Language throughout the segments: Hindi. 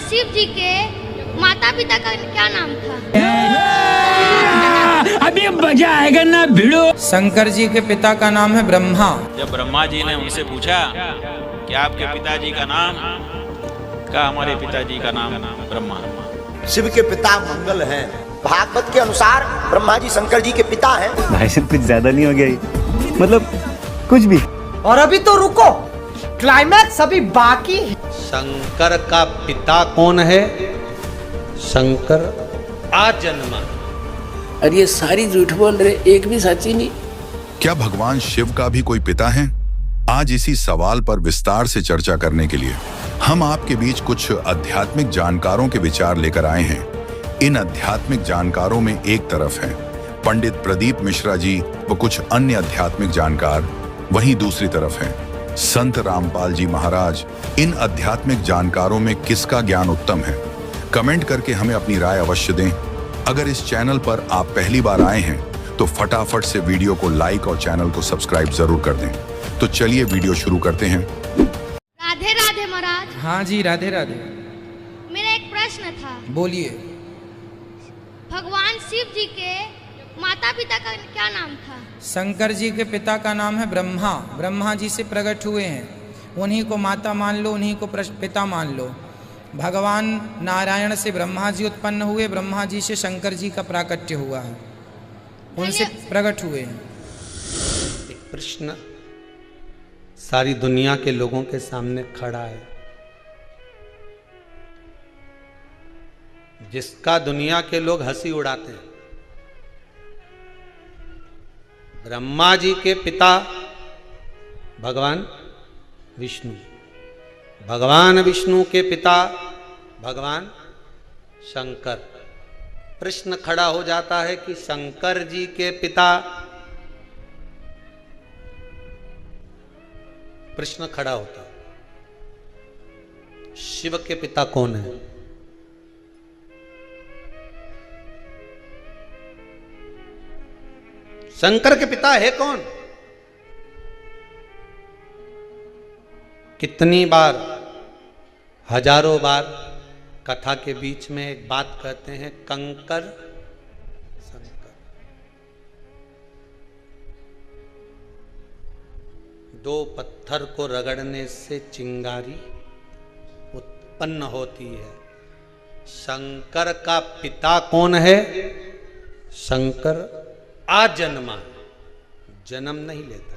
शिव जी के माता पिता का क्या नाम था? अभी मजा आएगा ना भिड़ो। शंकर जी के पिता का नाम है ब्रह्मा। जब ब्रह्मा जी ने उनसे पूछा कि आपके पिताजी का नाम, कहा हमारे पिताजी का नाम ब्रह्मा। शिव के पिता मंगल हैं। भागवत के अनुसार ब्रह्मा जी शंकर जी के पिता हैं। भाई साहब कुछ ज्यादा नहीं हो गया ये? मतलब कुछ भी। और अभी तो रुको, क्लाइमैक्स अभी बाकी है। शंकर का पिता कौन है? शंकर आजन्मा। अरे ये सारी झूठ बोल रहे, एक भी सच्ची नहीं। क्या भगवान शिव का भी कोई पिता है? आज इसी सवाल पर विस्तार से चर्चा करने के लिए हम आपके बीच कुछ आध्यात्मिक जानकारों के विचार लेकर आए हैं। इन आध्यात्मिक जानकारों में एक तरफ हैं पंडित प्रदीप मिश्रा जी व कुछ अन्य आध्यात्मिक जानकार, वहीं दूसरी तरफ हैं संत रामपाल जी महाराज। इन आध्यात्मिक जानकारों में किसका ज्ञान उत्तम है? कमेंट करके हमें अपनी राय अवश्य दें। अगर इस चैनल पर आप पहली बार आए हैं तो फटाफट से वीडियो को लाइक और चैनल को सब्सक्राइब जरूर कर दें। तो चलिए वीडियो शुरू करते हैं। राधे राधे महाराज। हाँ जी, राधे राधे। मेरा एक प्रश्न था। बोलिए। भगवान शिव जी के माता पिता का क्या नाम था? शंकर जी के पिता का नाम है ब्रह्मा। ब्रह्मा जी से प्रकट हुए हैं, उन्हीं को माता मान लो, उन्हीं को पिता मान लो। भगवान नारायण से ब्रह्मा जी उत्पन्न हुए, ब्रह्मा जी से शंकर जी का प्राकट्य हुआ है, उनसे प्रकट हुए हैं। एक प्रश्न सारी दुनिया के लोगों के सामने खड़ा है, जिसका दुनिया के लोग हंसी उड़ाते हैं। ब्रह्मा जी के पिता भगवान विष्णु, भगवान विष्णु के पिता भगवान शंकर। प्रश्न खड़ा हो जाता है कि शंकर जी के पिता, प्रश्न खड़ा होता है शिव के पिता कौन है? शंकर के पिता है कौन? कितनी बार, हजारों बार कथा के बीच में एक बात कहते हैं, कंकर शंकर। दो पत्थर को रगड़ने से चिंगारी उत्पन्न होती है। शंकर का पिता कौन है? शंकर आजन्मा, जन्म नहीं लेता,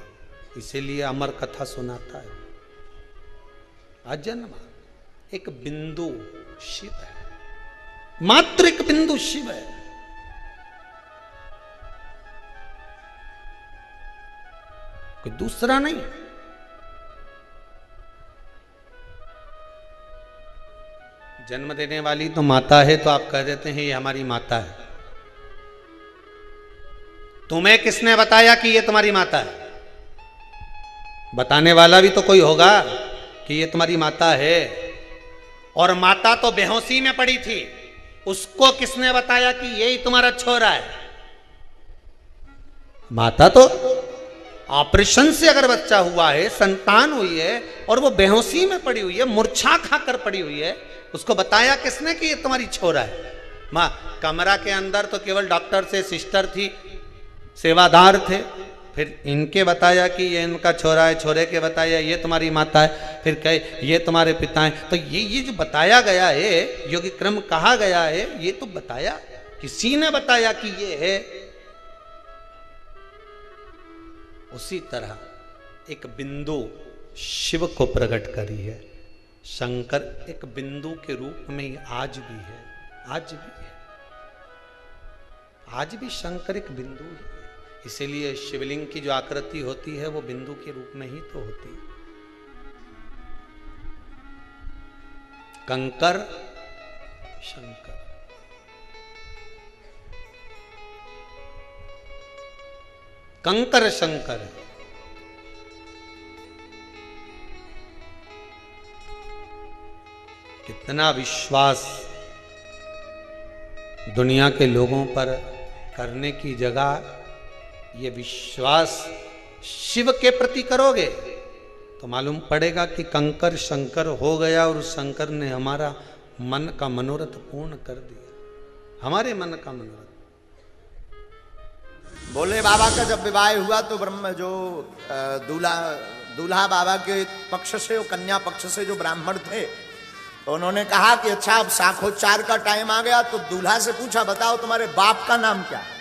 इसीलिए अमर कथा सुनाता है। अजन्मा, एक बिंदु शिव है, मात्र एक बिंदु शिव है। कोई दूसरा नहीं। जन्म देने वाली तो माता है, तो आप कह देते हैं ये हमारी माता है। तुम्हें किसने बताया कि ये तुम्हारी माता है? बताने वाला भी तो कोई होगा कि ये तुम्हारी माता है। और माता तो बेहोशी में पड़ी थी, उसको किसने बताया कि यही तुम्हारा छोरा है? माता तो ऑपरेशन से अगर बच्चा हुआ है, संतान हुई है और वो बेहोशी में पड़ी हुई है, मूर्छा खाकर पड़ी हुई है, उसको बताया किसने कि ये तुम्हारी छोरा है? माँ, कमरा के अंदर तो केवल डॉक्टर से सिस्टर थी, सेवादार थे, फिर इनके बताया कि ये इनका छोरा है, छोरे के बताया ये तुम्हारी माता है, फिर कहे ये तुम्हारे पिता हैं। तो ये जो बताया गया है, योगी क्रम कहा गया है, ये तो बताया, किसी ने बताया कि ये है। उसी तरह एक बिंदु शिव को प्रकट करी है। शंकर एक बिंदु के रूप में ही आज भी है, आज भी है, आज भी शंकर एक बिंदु है। इसीलिए शिवलिंग की जो आकृति होती है वो बिंदु के रूप में ही तो होती है। कंकर शंकर, कंकर शंकर। कितना विश्वास दुनिया के लोगों पर करने की जगह ये विश्वास शिव के प्रति करोगे तो मालूम पड़ेगा कि कंकर शंकर हो गया और शंकर ने हमारा मन का मनोरथ पूर्ण कर दिया, हमारे मन का मनोरथ। भोले बाबा का जब विवाह हुआ तो ब्रह्म जो दूल्हा बाबा के पक्ष से और कन्या पक्ष से जो ब्राह्मण थे, तो उन्होंने कहा कि अच्छा अब शाखोच्चार का टाइम आ गया, तो दूल्हा से पूछा बताओ तुम्हारे बाप का नाम क्या है?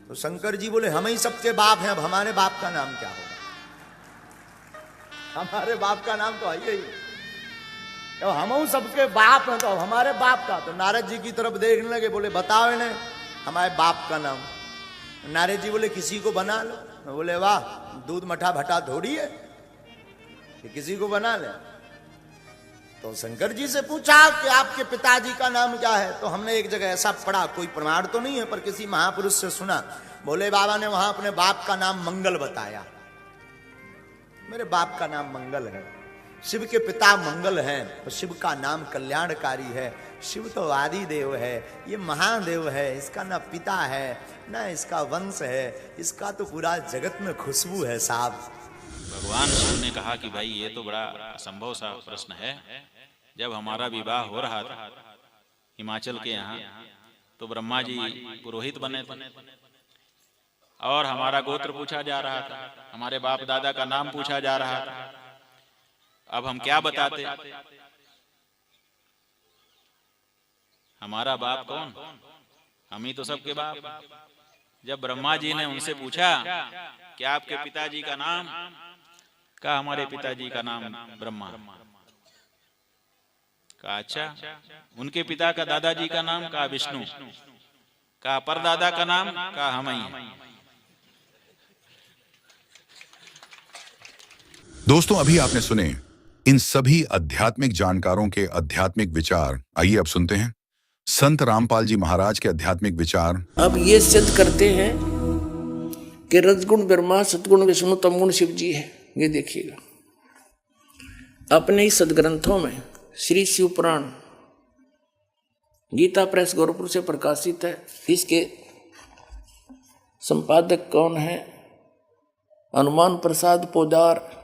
तो शंकर जी बोले हम ही सबके बाप हैं, अब हमारे बाप का नाम क्या होगा? हमारे बाप का नाम तो है ही, तो हम सबके बाप हैं, तो अब हमारे बाप का। तो नारद जी की तरफ देखने लगे, बोले बताओ इन्हें हमारे बाप का नाम। नारद जी बोले किसी को बना लो। बोले वाह, दूध मठा भटा थोड़ी है कि किसी को बना ले। तो शंकर जी से पूछा कि आपके पिताजी का नाम क्या है? तो हमने एक जगह ऐसा पढ़ा, कोई प्रमाण तो नहीं है पर किसी महापुरुष से सुना, भोले बाबा ने वहां अपने बाप का नाम मंगल बताया। मेरे बाप का नाम मंगल है। शिव के पिता मंगल हैं, तो शिव का नाम कल्याणकारी है। शिव तो आदि देव है, ये महादेव है, इसका ना पिता है ना इसका वंश है, इसका तो पूरा जगत में खुशबू है साहब। भगवान शिव ने कहा कि भाई ये तो बड़ा असंभव सा प्रश्न है। जब हमारा विवाह हो रहा था हिमाचल के यहाँ, तो ब्रह्मा जी पुरोहित बने थे और हमारा गोत्र पूछा जा रहा था, हमारे बाप दादा का नाम पूछा जा रहा था। अब हम क्या बताते? हमारा बाप कौन? हम ही तो सबके बाप। जब ब्रह्मा जी ने उनसे पूछा कि आपके पिताजी का नाम, कहा हमारे पिताजी का नाम ब्रह्मा। कहा अच्छा, उनके पिता का दादाजी का नाम? कहा विष्णु। कहा परदादा का नाम? कहा हम ही हैं। दोस्तों, अभी आपने सुने इन सभी आध्यात्मिक जानकारों के आध्यात्मिक विचार। आइए अब सुनते हैं संत रामपाल जी महाराज के आध्यात्मिक विचार। अब ये सिद्ध करते हैं कि रजगुण ब्रह्मा, सतगुण विष्णु, तमगुण शिव जी है। ये देखिएगा अपने ही सदग्रंथों में श्री शिव पुराण गीता प्रेस गोरखपुर से प्रकाशित है। इसके संपादक कौन है? हनुमान प्रसाद पोदार।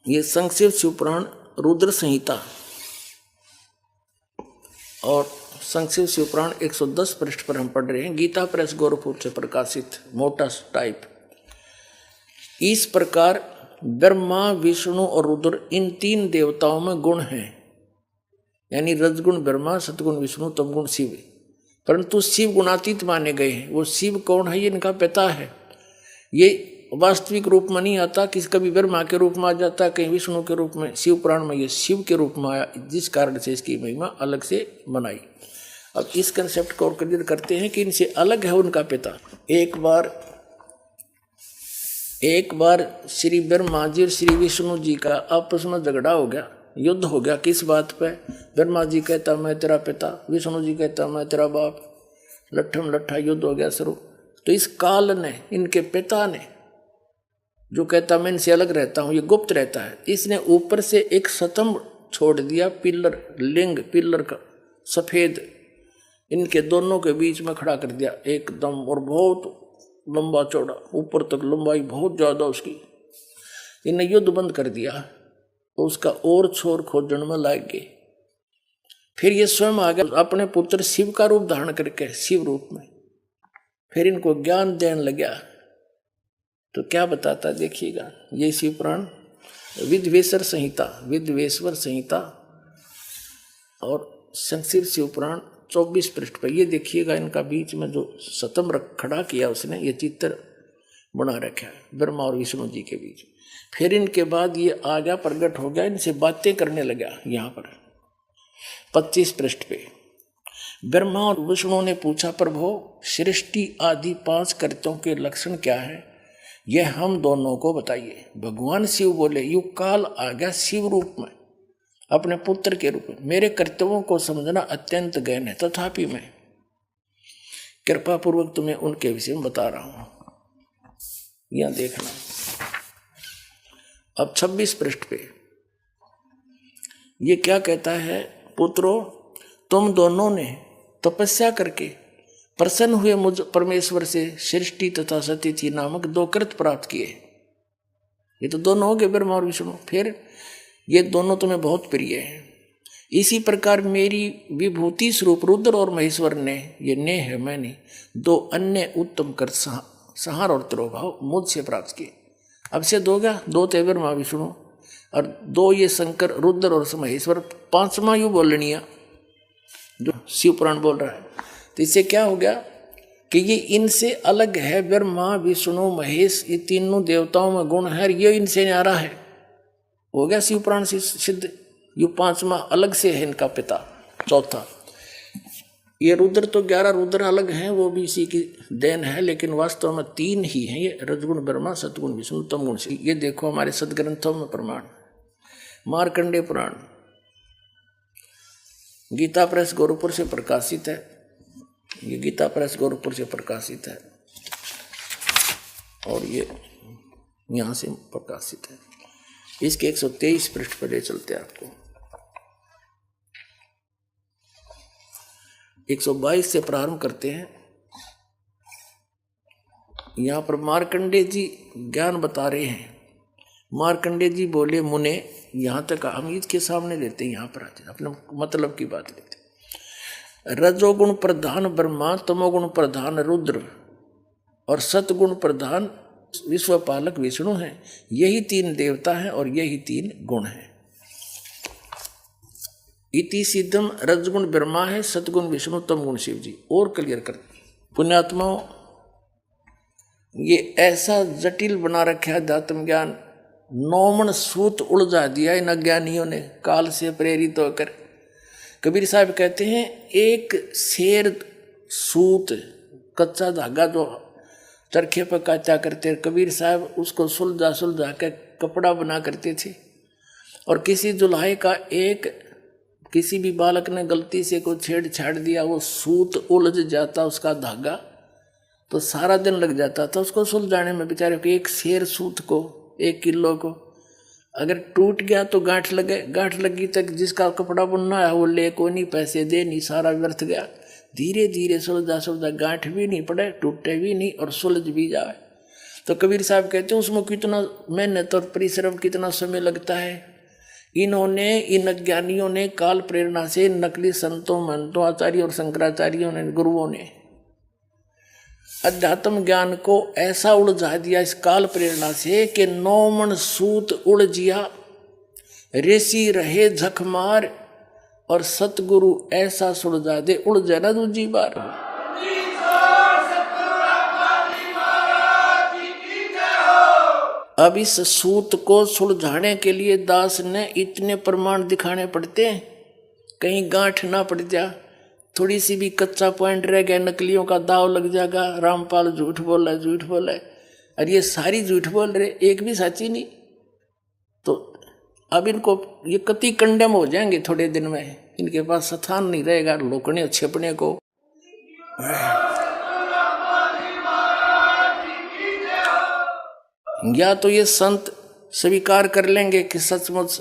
ये संक्षिप्त शिवपुराण रुद्र संहिता और संक्षिप्त शिवपुराण 110 पृष्ठ पर हम पढ़ रहे हैं। गीता प्रेस गोरखपुर से प्रकाशित मोटा टाइप। इस प्रकार ब्रह्मा, विष्णु और रुद्र इन तीन देवताओं में गुण हैं, यानी रजगुण ब्रह्मा, सतगुण विष्णु, तमगुण शिव। परंतु शिव गुणातीत माने गए हैं। वो शिव कौन है? ये इनका पिता है। ये वास्तविक रूप में नहीं आता, किसी कभी ब्रह्मा के रूप में आ जाता है, कहीं विष्णु के रूप में। शिव पुराण में ये शिव के रूप में आया, जिस कारण से इसकी महिमा अलग से बनाई। अब इस कंसेप्ट को और क्लियर करते हैं कि इनसे अलग है उनका पिता। एक बार श्री ब्रह्मा जी और श्री विष्णु जी का आपस में झगड़ा हो गया, युद्ध हो गया। किस बात पे? ब्रह्मा जी कहता मैं तेरा पिता, विष्णु जी कहता मैं तेरा बाप। लट्ठम लट्ठा युद्ध हो गया शुरू। तो इस काल ने, इनके पिता ने, जो कहता मैं इनसे अलग रहता हूं, ये गुप्त रहता है, इसने ऊपर से एक स्तंभ छोड़ दिया, पिलर, लिंग पिलर का सफेद, इनके दोनों के बीच में खड़ा कर दिया एकदम, और बहुत लंबा चौड़ा, ऊपर तक लंबाई बहुत ज्यादा उसकी। इन्हें युद्ध बंद कर दिया, तो उसका और छोर खोजने में लग गए। फिर ये स्वयं आ गया अपने पुत्र शिव का रूप धारण करके, शिव रूप में। फिर इनको ज्ञान देने लगा। तो क्या बताता देखिएगा, ये शिव पुराण विद्वेश्वर संहिता और संक्षिप्त शिव पुराण 24 पृष्ठ पर। ये देखिएगा इनका बीच में जो स्तंभ खड़ा किया उसने, ये चित्र बना रखा है ब्रह्मा और विष्णु जी के बीच। फिर इनके बाद ये आ गया, प्रकट हो गया, इनसे बातें करने लगा। यहाँ पर 25 पृष्ठ पे ब्रह्मा और विष्णु ने पूछा, प्रभु सृष्टि आदि 5 कर्तों के लक्षण क्या है, यह हम दोनों को बताइए। भगवान शिव बोले, युग काल आ गया शिव रूप में, अपने पुत्र के रूप में। मेरे कर्तव्यों को समझना अत्यंत गहन है, तथापि मैं कृपा पूर्वक तुम्हें उनके विषय में बता रहा हूं। यह देखना अब 26 पृष्ठ पे ये क्या कहता है, पुत्रों तुम दोनों ने तपस्या करके प्रसन्न हुए मुझ परमेश्वर से सृष्टि तथा सतिथि नामक 2 कृत प्राप्त किए। ये तो दोनों हो गए ब्रह्मा और विष्णु। फिर ये दोनों तुम्हें बहुत प्रिय हैं। इसी प्रकार मेरी विभूति स्वरूप रुद्र और महेश्वर ने, ये ने है मैंने, 2 अन्य उत्तम कर संहार और तिरोभाव मुझसे प्राप्त किए। अब से 2 गया, 2 थे ब्रह्मा विष्णु और 2 ये शंकर रुद्र और महेश्वर, 5वां यू बोलनिया जो शिव पुराण बोल रहा है। तो इससे क्या हो गया कि ये इनसे अलग है। ब्रह्मा विष्णु महेश ये तीनों देवताओं में गुण है, ये इनसे न्यारा है। हो गया शिव पुराण से सिद्ध। ये 5वां अलग से है इनका पिता। चौथा ये रुद्र तो 11 रुद्र अलग हैं, वो भी इसी की देन है, लेकिन वास्तव में 3 ही हैं ये, रजगुण ब्रह्मा, सतगुण विष्णु, तमगुण शिव। ये देखो हमारे सदग्रंथों में प्रमाण। मार्कंडेय पुराण गीता प्रेस गोरखपुर से प्रकाशित है। ये गीता प्रेस गोरखपुर से प्रकाशित है और ये यहाँ से प्रकाशित है। इसके 123 पृष्ठ पर ले चलते हैं आपको। 122 से प्रारंभ करते हैं। यहाँ पर मार्कंडेय जी ज्ञान बता रहे हैं। मार्कंडेय जी बोले मुने, यहाँ तक हम इसके सामने लेते हैं, यहाँ पर आते हैं, अपने मतलब की बात लेते हैं। रजोगुण प्रधान ब्रह्मा, तमोगुण प्रधान रुद्र और सतगुण प्रधान विश्वपालक विष्णु हैं। यही 3 देवता हैं और यही 3 गुण हैं। इति सिद्धम रजगुण ब्रह्मा है, सतगुण विष्णु, तमगुण शिव जी। और क्लियर कर पुण्यात्माओं, ये ऐसा जटिल बना रखा है अध्यात्म ज्ञान, 9 सूत उलझा दिया इन अज्ञानियों ने काल से प्रेरित होकर। कबीर साहब कहते हैं एक शेर सूत कच्चा धागा जो चरखे पर काटा करते, कबीर साहब उसको सुलझा सुलझा कर कपड़ा बना करते थे। और किसी दुल्हे का किसी भी बालक ने गलती से कोई छेड़छाड़ दिया, वो सूत उलझ जाता उसका धागा, तो सारा दिन लग जाता था उसको सुलझाने में। बेचारे को एक शेर सूत को 1 किलो को अगर टूट गया तो गांठ लगे, गांठ लगी तक जिसका कपड़ा बुनना है वो ले को नहीं, पैसे दे नहीं, सारा व्यर्थ गया। धीरे धीरे सुलझा सुलझा गांठ भी नहीं पड़े, टूटे भी नहीं और सुलझ भी जाए। तो कबीर साहब कहते हैं उसमें कितना मेहनत और परिश्रम, कितना समय लगता है। इन्होंने, इन अज्ञानियों ने काल प्रेरणा से, नकली संतों महंतों आचार्यों और शंकराचार्यों ने, गुरुओं ने अध्यात्म ज्ञान को ऐसा उलझा दिया इस काल प्रेरणा से कि 9 सूत उलझिया, ऋषि रहे झकमार और सतगुरु ऐसा सुलझा दे उलझा ना दूजी बार। अब इस सूत को सुलझाने के लिए दास ने इतने प्रमाण दिखाने पड़ते हैं, कहीं गांठ ना पड़ जा, थोड़ी सी भी कच्चा पॉइंट रह गया, नकलियों का दाव लग जाएगा। रामपाल झूठ बोला, झूठ बोला, और ये सारी झूठ बोल रहे, एक भी सच्ची नहीं। तो अब इनको ये कति कंडेम हो जाएंगे थोड़े दिन में, इनके पास स्थान नहीं रहेगा लोकने छिपने को। या तो ये संत स्वीकार कर लेंगे कि सचमुच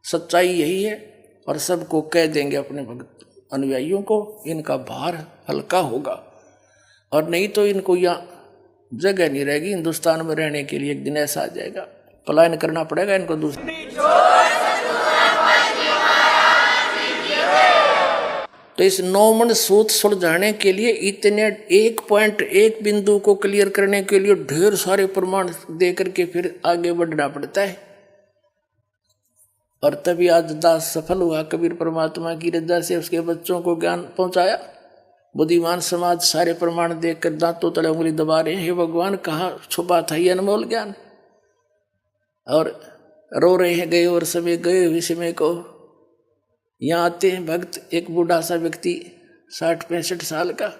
सच्चाई यही है और सबको कह देंगे अपने भक्त अनुयायियों को, इनका भार हल्का होगा। और नहीं तो इनको यहाँ जगह नहीं रहेगी हिंदुस्तान में रहने के लिए। एक दिन ऐसा आ जाएगा, पलायन करना पड़ेगा इनको दूसरे। तो इस 9 सूत सुलझाने के लिए इतने 1 पॉइंट 1 बिंदु को क्लियर करने के लिए ढेर सारे प्रमाण दे करके फिर आगे बढ़ना पड़ता है। और तभी आज दास सफल हुआ, कबीर परमात्मा की रजा से उसके बच्चों को ज्ञान पहुंचाया। बुद्धिमान समाज सारे प्रमाण देखकर दांतों तले उंगली दबा रहे हैं, हे भगवान कहाँ छुपा था ये अनमोल ज्ञान। और रो रहे हैं गए और समय गए हुए समय को। यहाँ आते हैं भक्त, एक बूढ़ा सा व्यक्ति 60-65 साल का,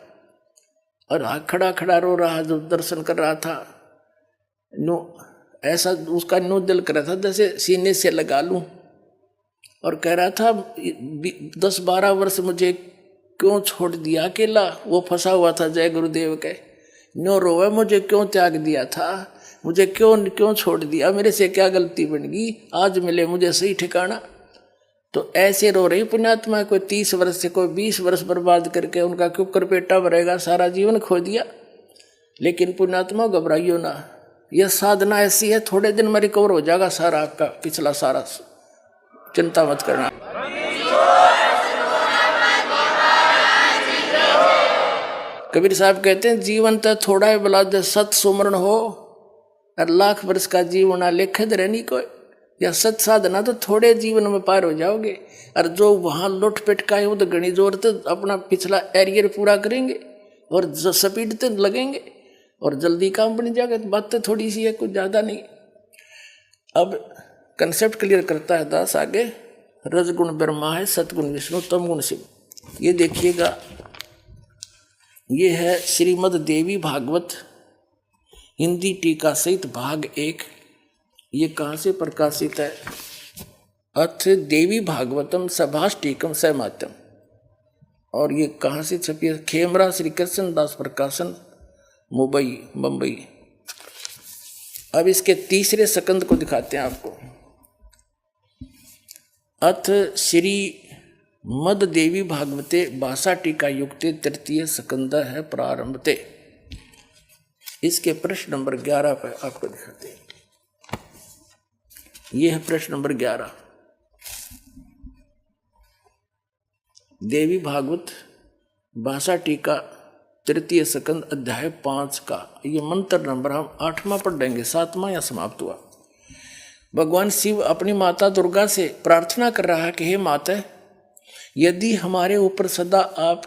और खड़ा खड़ा रो रहा, जो दर्शन कर रहा था। नो ऐसा उसका नो दिल कर रहा था जैसे सीने से लगा लूं, और कह रहा था 10-12 वर्ष मुझे क्यों छोड़ दिया अकेला। वो फंसा हुआ था जय गुरुदेव के। नो रोवे, मुझे क्यों त्याग दिया था, मुझे क्यों छोड़ दिया, मेरे से क्या गलती बन गई, आज मिले मुझे सही ठिकाना। तो ऐसे रो रही पुण्यात्मा, कोई 30 वर्ष से कोई 20 वर्ष बर्बाद करके उनका क्यों कर पेटा भरेगा, सारा जीवन खो दिया। लेकिन पुण्यात्मा घबराइयो ना, यह साधना ऐसी है थोड़े दिन में रिकवर हो जाएगा सारा आपका पिछला सारा, चिंता मत करना। कबीर साहब कहते हैं जीवन तो थोड़ा है बला दे सत सुमरण हो, और लाख वर्ष का जीवन लेखद रहनी कोई, या सत साधना तो थोड़े जीवन में पार हो जाओगे। और जो वहां लुट पिटकाए वो तो घनी जोर तो अपना पिछला एरियर पूरा करेंगे और जो स्पीड तो लगेंगे और जल्दी काम बन जाएगा। तो बात तो थोड़ी सी है, कुछ ज्यादा नहीं। अब कंसेप्ट क्लियर करता है दास आगे, रजगुण ब्रह्मा है, सतगुण विष्णु, तमगुण शिव। ये देखिएगा, ये है श्रीमद् देवी भागवत हिंदी टीका सहित भाग 1। ये कहाँ से प्रकाशित है? अथ देवी भागवतम सभाष टीकम सहमात्यम। और ये कहाँ से छपी है? खेमरा श्री कृष्ण दास प्रकाशन, मुंबई। अब इसके तीसरे सकंद को दिखाते हैं आपको। अथ श्री मद देवी भागवते भाषा टीका युक्ते तृतीय सकंद है प्रारंभते। इसके प्रश्न नंबर 11 पर आपको दिखाते हैं। यह है प्रश्न नंबर 11, देवी भागवत भाषा टीका तृतीय सकंद अध्याय 5 का ये मंत्र नंबर हम 8वां पढ़ देंगे, 7वां या समाप्त हुआ। भगवान शिव अपनी माता दुर्गा से प्रार्थना कर रहा है कि हे माता, यदि हमारे ऊपर सदा आप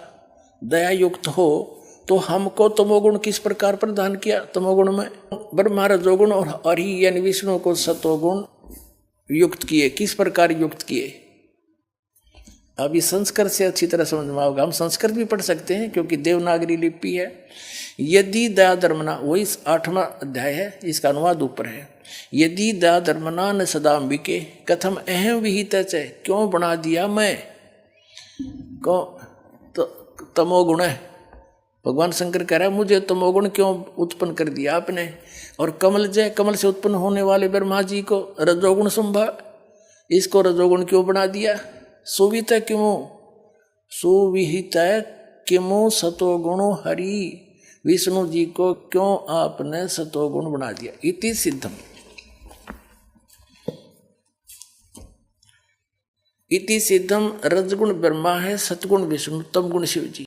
दया युक्त हो तो हमको तमोगुण किस प्रकार प्रदान किया? तमोगुण में ब्रह्मा रजोगुण और हरि यानी विष्णु को सतोगुण युक्त किए, किस प्रकार युक्त किए? अब ये संस्कृत से अच्छी तरह समझ में आओगे। हम संस्कृत भी पढ़ सकते हैं क्योंकि देवनागरी लिपि है। यदि दया धर्मना, वही 8वां अध्याय है, इसका अनुवाद ऊपर है। यदि दया धर्मना न सदाम्बिके कथम अहम विहित, क्यों बना दिया मैं को तो तमोगुण है। भगवान शंकर कह रहा है मुझे तमोगुण क्यों उत्पन्न कर दिया आपने? और कमल से उत्पन्न होने वाले ब्रह्मा जी को रजोगुण संभव, इसको रजोगुण क्यों बना दिया? सुविहित किमु सतोगुणो हरि, विष्णु जी को क्यों आपने सतोगुण बना दिया? इति सिद्धम, इति सिद्धम रजगुण ब्रह्मा है, सतगुण विष्णु, तमगुण शिव जी।